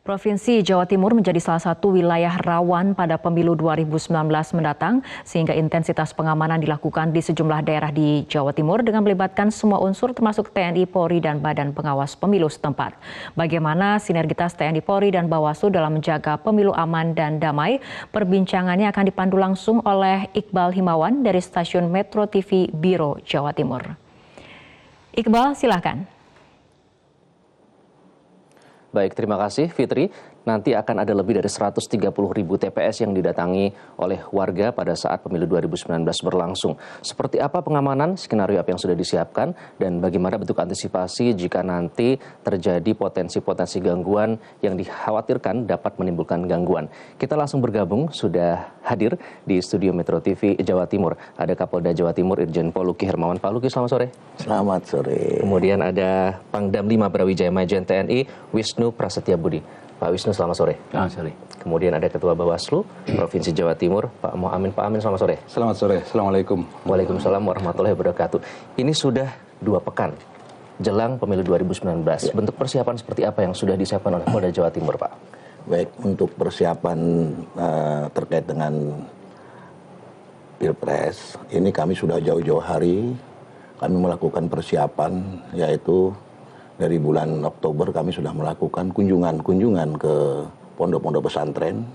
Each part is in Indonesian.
Provinsi Jawa Timur menjadi salah satu wilayah rawan pada pemilu 2019 mendatang, sehingga intensitas pengamanan dilakukan di sejumlah daerah di Jawa Timur dengan melibatkan semua unsur termasuk TNI, Polri, dan Badan Pengawas Pemilu setempat. Bagaimana sinergitas TNI, Polri, dan Bawaslu dalam menjaga pemilu aman dan damai? Perbincangannya akan dipandu langsung oleh Iqbal Himawan dari Stasiun Metro TV Biro, Jawa Timur. Iqbal, silakan. Baik, terima kasih Fitri. Nanti akan ada lebih dari 130.000 TPS yang didatangi oleh warga pada saat pemilu 2019 berlangsung. Seperti apa pengamanan, skenario apa yang sudah disiapkan, dan bagaimana bentuk antisipasi jika nanti terjadi potensi-potensi gangguan yang dikhawatirkan dapat menimbulkan gangguan. Kita langsung bergabung, sudah hadir di studio Metro TV Jawa Timur. Ada Kapolda Jawa Timur Irjen Pol Luki Hermawan. Pak Luki, selamat sore. Selamat sore. Kemudian ada Pangdam 5 Brawijaya Majen TNI Wisnu Prasetya Budi. Pak Wisnu, selamat sore. Selamat sore. Kemudian ada Ketua Bawaslu Provinsi Jawa Timur, Pak Muhammad. Pak Amin, selamat sore. Selamat sore. Assalamualaikum. Waalaikumsalam warahmatullahi wabarakatuh. Ini sudah 2 pekan jelang pemilu 2019. Ya. Bentuk persiapan seperti apa yang sudah disiapkan oleh Polda Jawa Timur, Pak? Baik, untuk persiapan terkait dengan Pilpres, ini kami sudah jauh-jauh hari kami melakukan persiapan, yaitu dari bulan Oktober kami sudah melakukan kunjungan ke pondok-pondok pesantren,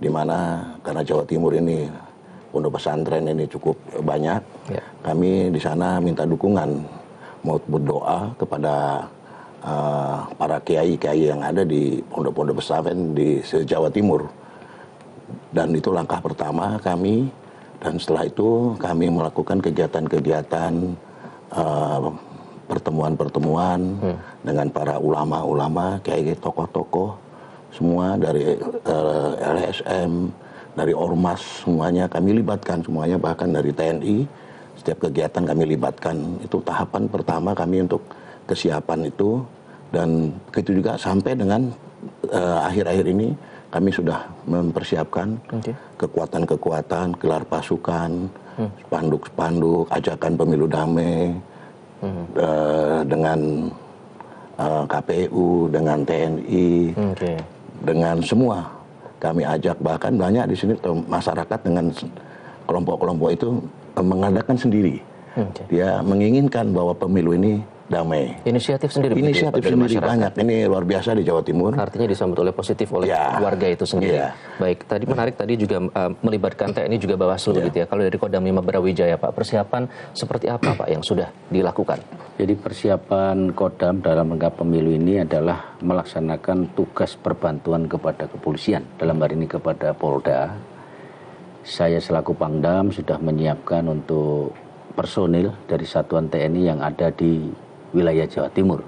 di mana karena Jawa Timur ini pondok pesantren ini cukup banyak, ya. Kami di sana minta dukungan, mau berdoa kepada para kiai-kiai yang ada di pondok-pondok pesantren di Jawa Timur. Dan itu langkah pertama kami, dan setelah itu kami melakukan kegiatan-kegiatan pertemuan-pertemuan dengan para ulama-ulama, kiai, tokoh-tokoh, semua dari LSM, dari Ormas, semuanya kami libatkan, semuanya bahkan dari TNI, setiap kegiatan kami libatkan. Itu tahapan pertama kami untuk kesiapan itu, dan begitu juga sampai dengan akhir-akhir ini kami sudah mempersiapkan kekuatan-kekuatan, gelar pasukan, spanduk-spanduk, ajakan pemilu damai, dengan KPU, dengan TNI, dengan semua kami ajak, bahkan banyak di sini masyarakat dengan kelompok-kelompok itu mengadakan sendiri. Dia menginginkan bahwa pemilu ini damai. Inisiatif sendiri. Inisiatif sendiri banyak. Ini luar biasa di Jawa Timur. Artinya disambut oleh positif oleh warga itu sendiri. Ya. Baik, tadi menarik tadi juga melibatkan TNI juga Bawaslu gitu ya. Kalau dari Kodam 5 Brawijaya, Pak, persiapan seperti apa, Pak, yang sudah dilakukan? Jadi persiapan Kodam dalam rangka pemilu ini adalah melaksanakan tugas perbantuan kepada kepolisian, dalam hal ini kepada Polda. Saya selaku Pangdam sudah menyiapkan untuk personil dari satuan TNI yang ada di wilayah Jawa Timur.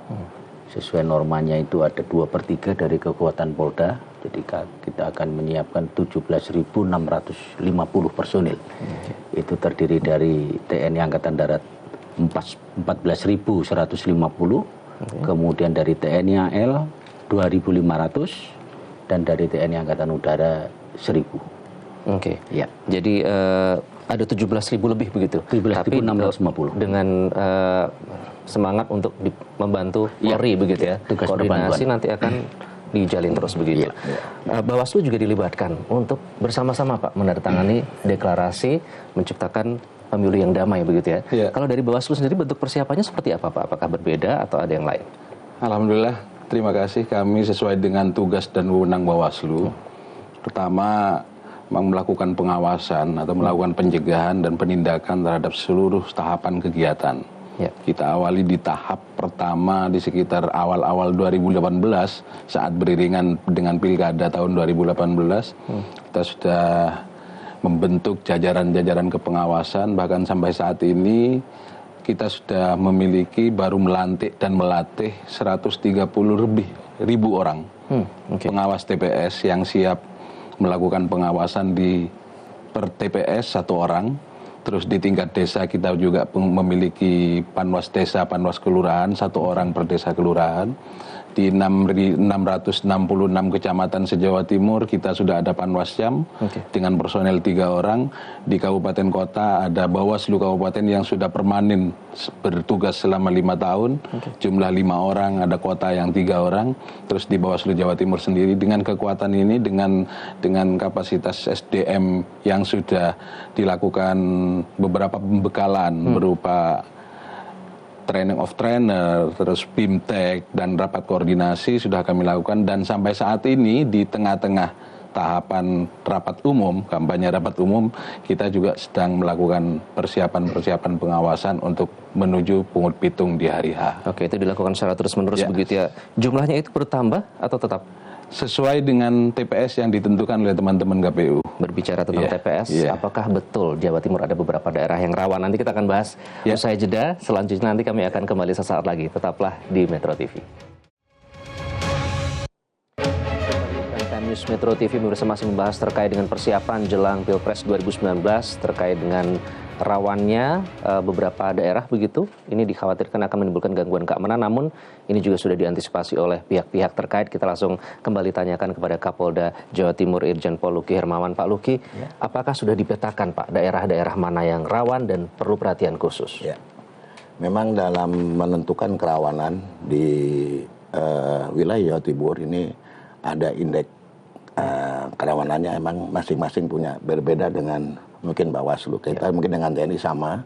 Sesuai normanya itu ada 2/3 dari kekuatan Polda. Jadi kita akan menyiapkan 17.650 personil. Itu terdiri dari TNI Angkatan Darat 14.150, kemudian dari TNI AL 2.500, dan dari TNI Angkatan Udara 1.000. Ya. Jadi ada 17.000 lebih begitu. 17.650. Dengan semangat untuk membantu Polri begitu ya. Koordinasi nanti akan dijalin terus begitu. Bawaslu juga dilibatkan untuk bersama-sama, Pak, menandatangani deklarasi menciptakan pemilu yang damai begitu ya. Kalau dari Bawaslu sendiri bentuk persiapannya seperti apa, Pak? Apakah berbeda atau ada yang lain? Alhamdulillah, terima kasih. Kami sesuai dengan tugas dan wewenang Bawaslu. Pertama, melakukan pengawasan atau melakukan pencegahan dan penindakan terhadap seluruh tahapan kegiatan. Kita awali di tahap pertama di sekitar awal-awal 2018, saat beriringan dengan Pilkada tahun 2018. Kita sudah membentuk jajaran-jajaran kepengawasan, bahkan sampai saat ini kita sudah memiliki baru melantik dan melatih 130.000 orang pengawas TPS yang siap melakukan pengawasan di per TPS 1 orang. Terus di tingkat desa kita juga memiliki panwas desa, panwas kelurahan, 1 orang per desa kelurahan. Di 666 kecamatan se-Jawa Timur kita sudah ada Panwascam dengan personel 3 orang. Di kabupaten kota ada Bawaslu kabupaten yang sudah permanen bertugas selama 5 tahun. Jumlah 5 orang, ada kota yang 3 orang. Terus di Bawaslu Jawa Timur sendiri dengan kekuatan ini, dengan kapasitas SDM yang sudah dilakukan beberapa pembekalan berupa training of trainer, terus BIMTEK, dan rapat koordinasi sudah kami lakukan. Dan sampai saat ini di tengah-tengah tahapan rapat umum, kampanye rapat umum, kita juga sedang melakukan persiapan-persiapan pengawasan untuk menuju pungut pitung di hari H. Oke, itu dilakukan secara terus-menerus begitu ya. Jumlahnya itu bertambah atau tetap? Sesuai dengan TPS yang ditentukan oleh teman-teman KPU. Berbicara tentang TPS, apakah betul Jawa Timur ada beberapa daerah yang rawan? Nanti kita akan bahas usai jeda. Selanjutnya nanti kami akan kembali sesaat lagi. Tetaplah di Metro TV. Time News Metro TV masih membahas terkait dengan persiapan jelang Pilpres 2019, terkait dengan rawannya beberapa daerah begitu. Ini dikhawatirkan akan menimbulkan gangguan keamanan, namun ini juga sudah diantisipasi oleh pihak-pihak terkait. Kita langsung kembali tanyakan kepada Kapolda Jawa Timur Irjen Pol Luki Hermawan. Pak Luki, apakah sudah dipetakan Pak daerah-daerah mana yang rawan dan perlu perhatian khusus? Ya, memang dalam menentukan kerawanan di wilayah Jawa Timur ini ada indeks kerawanannya, emang masing-masing punya berbeda dengan mungkin Bawaslu. Kita mungkin dengan TNI sama,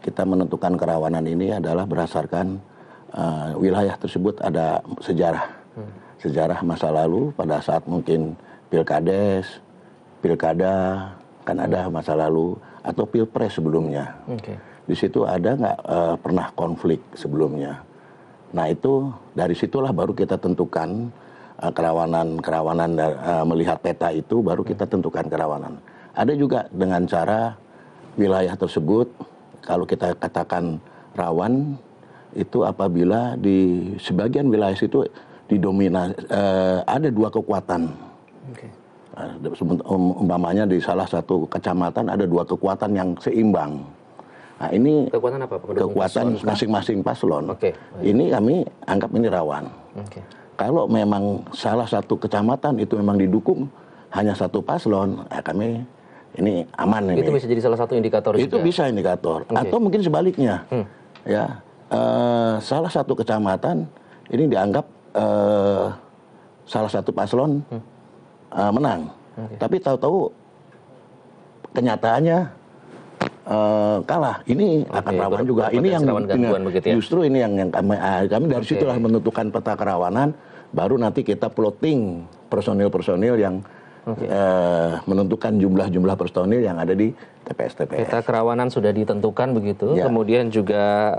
kita menentukan kerawanan ini adalah berdasarkan wilayah tersebut ada sejarah masa lalu pada saat mungkin pilkades, pilkada, kan ada masa lalu, atau pilpres sebelumnya. Di situ ada nggak pernah konflik sebelumnya. Nah itu dari situlah baru kita tentukan kerawanan melihat peta itu baru kita tentukan kerawanan. Ada juga dengan cara wilayah tersebut, kalau kita katakan rawan, itu apabila di sebagian wilayah itu didominasi, ada 2 kekuatan. Umpamanya di salah satu kecamatan ada 2 kekuatan yang seimbang. Nah ini kekuatan apa? Kekuatan masing-masing paslon. Ini kami anggap ini rawan. Kalau memang salah satu kecamatan itu memang didukung hanya satu paslon, kami ini aman ini. Itu bisa jadi salah satu indikator itu juga. Bisa indikator. Atau mungkin sebaliknya, ya salah satu kecamatan ini dianggap salah satu paslon menang, tapi tahu-tahu kenyataannya kalah. Ini akan rawan juga. Ini yang justru ini yang kami dari situlah menentukan peta kerawanan. Baru nanti kita plotting personil-personil yang menentukan jumlah personil yang ada di TPS-TPS. Peta kerawanan sudah ditentukan begitu, kemudian juga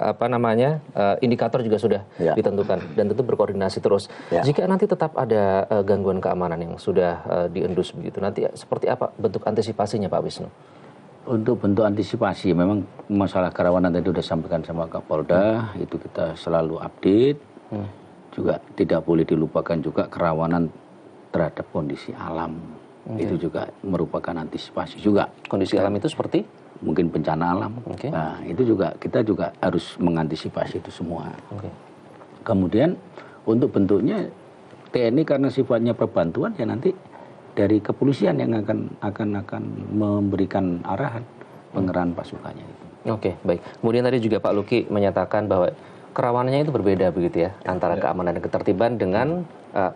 indikator juga sudah ditentukan dan tentu berkoordinasi terus. Jika nanti tetap ada gangguan keamanan yang sudah diendus begitu, nanti seperti apa bentuk antisipasinya Pak Wisnu? Untuk bentuk antisipasi, memang masalah kerawanan tadi sudah sampaikan sama Kapolda, itu kita selalu update. Juga tidak boleh dilupakan juga kerawanan terhadap kondisi alam. Itu juga merupakan antisipasi juga. Kondisi alam itu seperti? Mungkin bencana alam. Nah, itu juga kita juga harus mengantisipasi itu semua. Kemudian untuk bentuknya TNI karena sifatnya perbantuan, ya nanti dari kepolisian yang akan memberikan arahan pengerahan pasukannya itu. Baik. Kemudian tadi juga Pak Luki menyatakan bahwa kerawanannya itu berbeda begitu ya, antara keamanan dan ketertiban dengan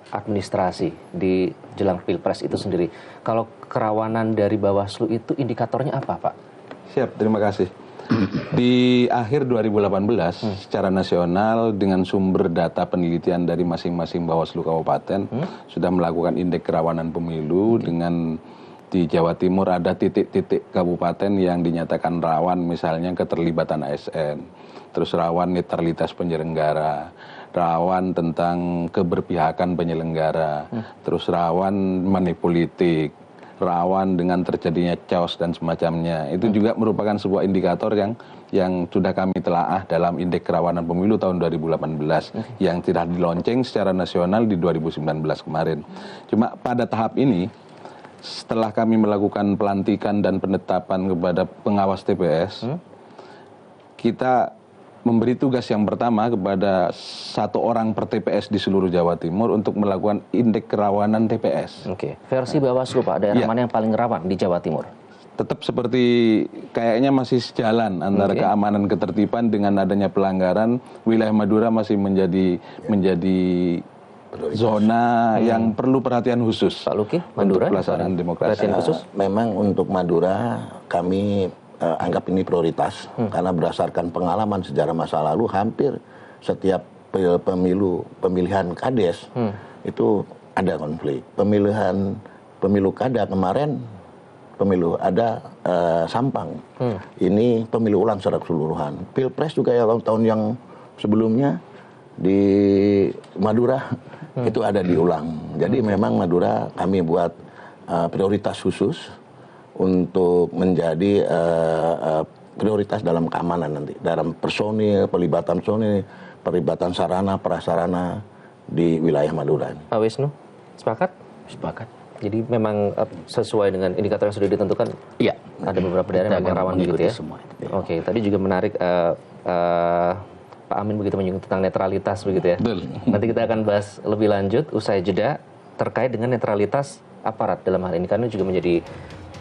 administrasi di jelang Pilpres itu sendiri. Kalau kerawanan dari Bawaslu itu indikatornya apa, Pak? Siap, terima kasih. Di akhir 2018 secara nasional dengan sumber data penelitian dari masing-masing Bawaslu kabupaten sudah melakukan indeks kerawanan pemilu. Dengan di Jawa Timur ada titik-titik kabupaten yang dinyatakan rawan, misalnya keterlibatan ASN, terus rawan netralitas penyelenggara, rawan tentang keberpihakan penyelenggara, terus rawan money politik, rawan dengan terjadinya chaos dan semacamnya. Itu juga merupakan sebuah indikator yang sudah kami telaah dalam indeks kerawanan pemilu tahun 2018 yang tidak dilonceng secara nasional di 2019 kemarin. Cuma pada tahap ini, setelah kami melakukan pelantikan dan penetapan kepada pengawas TPS, kita memberi tugas yang pertama kepada 1 orang per TPS di seluruh Jawa Timur untuk melakukan indeks kerawanan TPS. Oke, versi Bawaslu Pak, daerah mana yang paling rawan di Jawa Timur? Tetap seperti kayaknya masih sejalan antara keamanan ketertiban dengan adanya pelanggaran. Wilayah Madura masih menjadi zona yang perlu perhatian khusus. Pak Luki, Madura, untuk pelaksanaan demokrasi. perhatian khusus? Memang untuk Madura kami anggap ini prioritas karena berdasarkan pengalaman sejarah masa lalu hampir setiap pemilihan kades itu ada konflik. Pemilu kada kemarin pemilu ada Sampang. Ini pemilu ulang secara keseluruhan. Pilpres juga ya tahun yang sebelumnya di Madura itu ada diulang. Jadi memang Madura kami buat prioritas khusus untuk menjadi prioritas dalam keamanan nanti, dalam personil, pelibatan sarana prasarana di wilayah Madura. Pak Wisnu, sepakat? Sepakat. Jadi memang sesuai dengan indikator yang sudah ditentukan? Iya. Ada beberapa daerah yang memang rawan begitu ya? Semua itu. Oke, tadi juga menarik Pak Amin begitu menyinggung tentang netralitas begitu ya? Betul. Nanti kita akan bahas lebih lanjut usai jeda terkait dengan netralitas aparat dalam hal ini, karena juga menjadi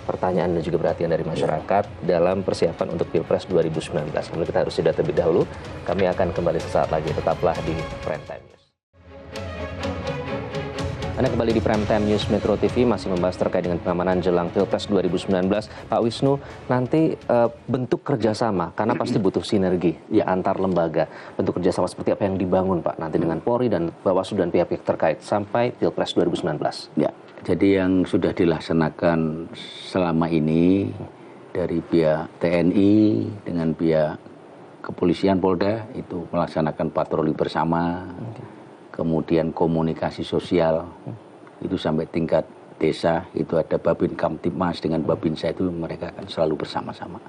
pertanyaan dan juga perhatian dari masyarakat dalam persiapan untuk Pilpres 2019. Namun kita harus jeda terlebih dahulu. Kami akan kembali sesaat lagi. Tetaplah di Prime Time News. Anda kembali di Prime Time News Metro TV, masih membahas terkait dengan pengamanan jelang Pilpres 2019. Pak Wisnu, nanti bentuk kerjasama, karena pasti butuh sinergi antar lembaga. Bentuk kerjasama seperti apa yang dibangun Pak nanti dengan Polri dan Bawaslu dan pihak-pihak terkait sampai Pilpres 2019? Ya, jadi yang sudah dilaksanakan selama ini dari pihak TNI dengan pihak kepolisian Polda itu melaksanakan patroli bersama. Kemudian komunikasi sosial itu sampai tingkat desa itu ada Babin Kamtipmas dengan Babinsa itu mereka akan selalu bersama-sama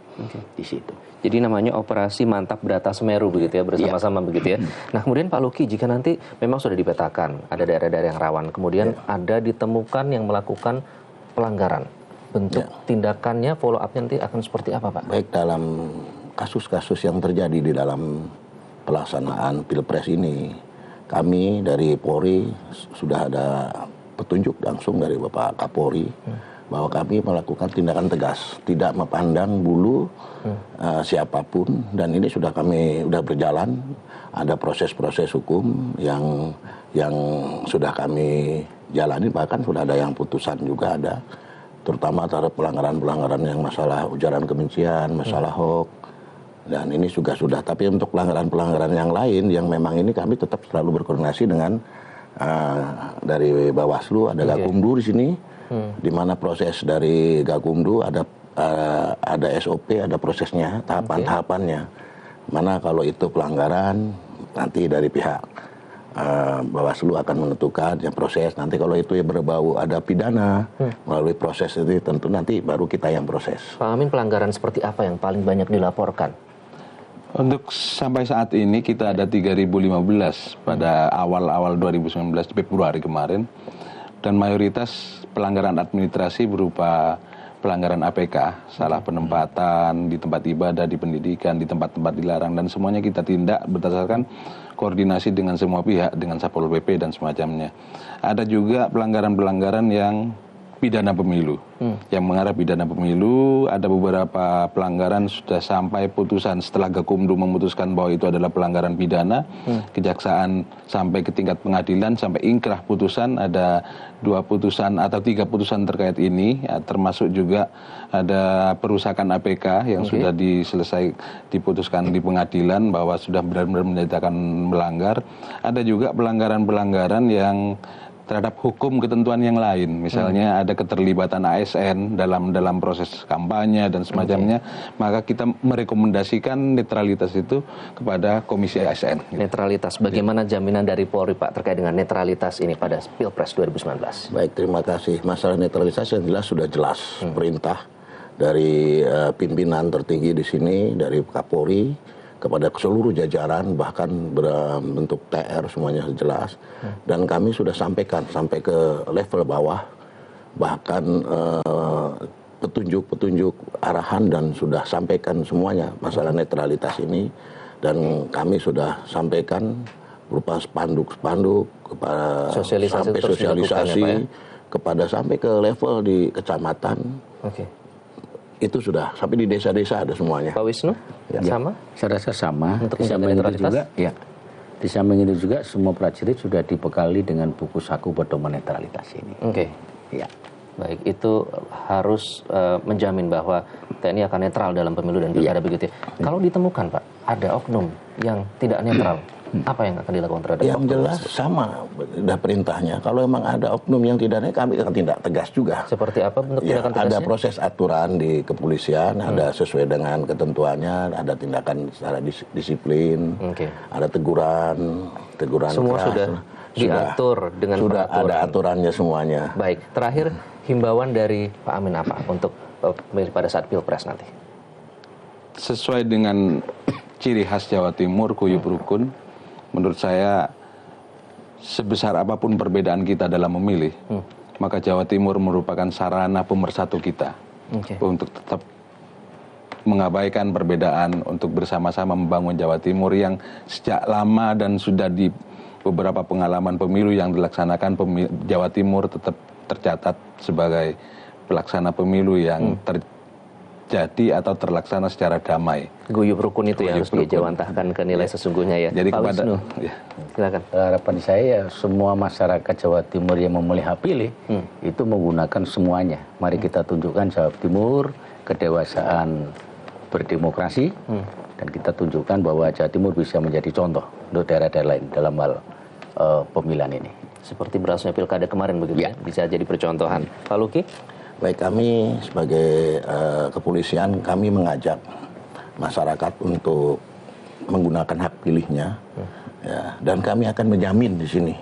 di situ. Jadi namanya operasi Mantap Brata Semeru begitu ya, bersama-sama begitu ya. Nah kemudian Pak Luki, jika nanti memang sudah dipetakan ada daerah-daerah yang rawan, kemudian ada ditemukan yang melakukan pelanggaran, bentuk tindakannya, follow up-nya nanti akan seperti apa Pak? Baik dalam kasus-kasus yang terjadi di dalam pelaksanaan Pilpres ini, kami dari Polri sudah ada petunjuk langsung dari Bapak Kapolri bahwa kami melakukan tindakan tegas, tidak memandang bulu siapapun, dan ini sudah berjalan. Ada proses-proses hukum yang sudah kami jalani, bahkan sudah ada yang putusan juga ada, terutama terhadap pelanggaran-pelanggaran yang masalah ujaran kebencian, masalah hoax. Dan ini juga sudah, tapi untuk pelanggaran-pelanggaran yang lain yang memang ini kami tetap selalu berkoordinasi dengan dari Bawaslu, ada Gakumdu di sini, di mana proses dari Gakumdu ada SOP, ada prosesnya, tahapan-tahapannya. Mana kalau itu pelanggaran, nanti dari pihak Bawaslu akan menentukan yang proses. Nanti kalau itu berbau ada pidana, melalui proses itu tentu nanti baru kita yang proses. Pak Amin, pelanggaran seperti apa yang paling banyak dilaporkan? Untuk sampai saat ini kita ada 3.015 pada awal-awal 2019 Februari kemarin, dan mayoritas pelanggaran administrasi berupa pelanggaran APK, salah penempatan di tempat ibadah, di pendidikan, di tempat-tempat dilarang, dan semuanya kita tindak berdasarkan koordinasi dengan semua pihak, dengan Satpol PP dan semacamnya. Ada juga pelanggaran-pelanggaran yang pidana pemilu, yang mengarah pidana pemilu. Ada beberapa pelanggaran sudah sampai putusan setelah Gakumdu memutuskan bahwa itu adalah pelanggaran pidana, kejaksaan sampai ke tingkat pengadilan sampai ingkrah putusan. Ada 2 putusan atau 3 putusan terkait ini, ya, termasuk juga ada perusakan APK yang sudah diputuskan di pengadilan bahwa sudah benar-benar menyatakan melanggar. Ada juga pelanggaran-pelanggaran yang terhadap hukum ketentuan yang lain, misalnya ada keterlibatan ASN dalam proses kampanye dan semacamnya, maka kita merekomendasikan netralitas itu kepada Komisi ASN. Netralitas, bagaimana jaminan dari Polri Pak terkait dengan netralitas ini pada Pilpres 2019? Baik, terima kasih. Masalah netralitas yang jelas sudah jelas perintah dari pimpinan tertinggi di sini, dari Kapolri kepada seluruh jajaran, bahkan berbentuk TR semuanya jelas. Dan kami sudah sampaikan sampai ke level bawah, bahkan petunjuk-petunjuk arahan, dan sudah sampaikan semuanya masalah netralitas ini. Dan kami sudah sampaikan berupa spanduk-spanduk kepada Sosialisasi sampai terus dilakukan sosialisasi ya, Pak, kepada sampai ke level di kecamatan. Oke. Itu sudah sampai di desa-desa ada semuanya. Pak Wisnu, Ya. sama? Saya rasa sama. Untuk Di samping menjaga itu netralitas? juga, ya. Di samping itu juga semua prajurit sudah dibekali dengan buku saku pedoman netralitas ini. Oke. Ya. Baik, itu harus menjamin bahwa TNI akan netral dalam pemilu dan pilkada begitu ya. Kalau ditemukan Pak, ada oknum yang tidak netral, apa yang akan dilakukan terhadap Yang oknum jelas tersebut? sama udah perintahnya. Kalau memang ada oknum yang tidak naik, kami akan tindak tegas juga. Seperti apa bentuk Ya, tindakan ada tegasnya? proses aturan di kepolisian, ada sesuai dengan ketentuannya, ada tindakan secara disiplin, Oke. ada teguran Semua keras. sudah diatur dengan sudah peraturan. ada aturannya semuanya. Baik, terakhir himbauan dari Pak Amin apa untuk pemilih pada saat Pilpres nanti? Sesuai dengan ciri khas Jawa Timur, guyub rukun, menurut saya sebesar apapun perbedaan kita dalam memilih, maka Jawa Timur merupakan sarana pemersatu kita Oke. untuk tetap mengabaikan perbedaan untuk bersama-sama membangun Jawa Timur yang sejak lama dan sudah di beberapa pengalaman pemilu yang dilaksanakan Jawa Timur tetap tercatat sebagai pelaksana pemilu yang terjadi atau terlaksana secara damai. Guyub rukun itu yang harus Guyub rukun. dijawantahkan ke nilai sesungguhnya ya. Jadi Pak kepada Wisnu, ya. silakan. Harapan saya semua masyarakat Jawa Timur yang memilih hak pilih itu menggunakan semuanya. Mari kita tunjukkan Jawa Timur kedewasaan berdemokrasi dan kita tunjukkan bahwa Jawa Timur bisa menjadi contoh untuk daerah-daerah lain dalam hal pemilihan ini. Seperti berlangsungnya pilkada kemarin begitu ya, bisa jadi percontohan. Pak Luki? Baik, kami sebagai kepolisian, kami mengajak masyarakat untuk menggunakan hak pilihnya, ya, dan kami akan menjamin di sini,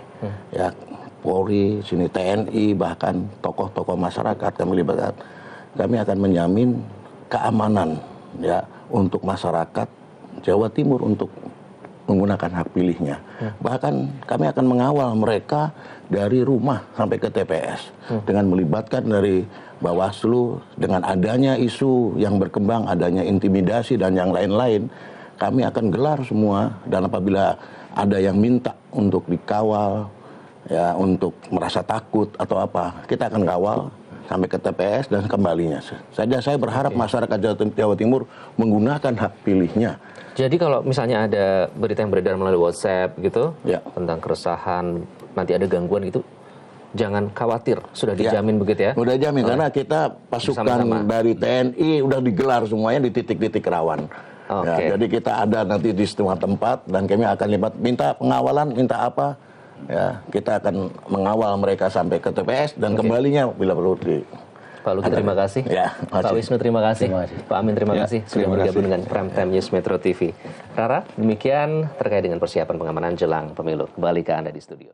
ya, Polri, sini TNI, bahkan tokoh-tokoh masyarakat kami libatkan, kami akan menjamin keamanan, ya, untuk masyarakat Jawa Timur untuk menggunakan hak pilihnya. Bahkan kami akan mengawal mereka dari rumah sampai ke TPS dengan melibatkan dari Bawaslu. Dengan adanya isu yang berkembang, adanya intimidasi dan yang lain-lain, kami akan gelar semua, dan apabila ada yang minta untuk dikawal, ya, untuk merasa takut atau apa, kita akan kawal sampai ke TPS dan kembalinya. Saya berharap masyarakat Jawa Timur menggunakan hak pilihnya. Jadi kalau misalnya ada berita yang beredar melalui WhatsApp gitu, Ya. tentang keresahan, nanti ada gangguan gitu, jangan khawatir, sudah dijamin begitu ya? Udah jamin, karena kita pasukan Bersama-sama. dari TNI udah digelar semuanya di titik-titik rawan. Oke. Ya, jadi kita ada nanti di semua tempat dan kami akan minta pengawalan, minta apa, ya, kita akan mengawal mereka sampai ke TPS dan kembalinya bila perlu di. Pak Luki terima kasih. Ya, Pak Wisnu terima kasih. Terima kasih. Pak Amin terima Ya, kasih sudah terima bergabung kasih. dengan Prime Time News Metro TV. Rara, demikian terkait dengan persiapan pengamanan jelang pemilu. Kembali ke Anda di studio.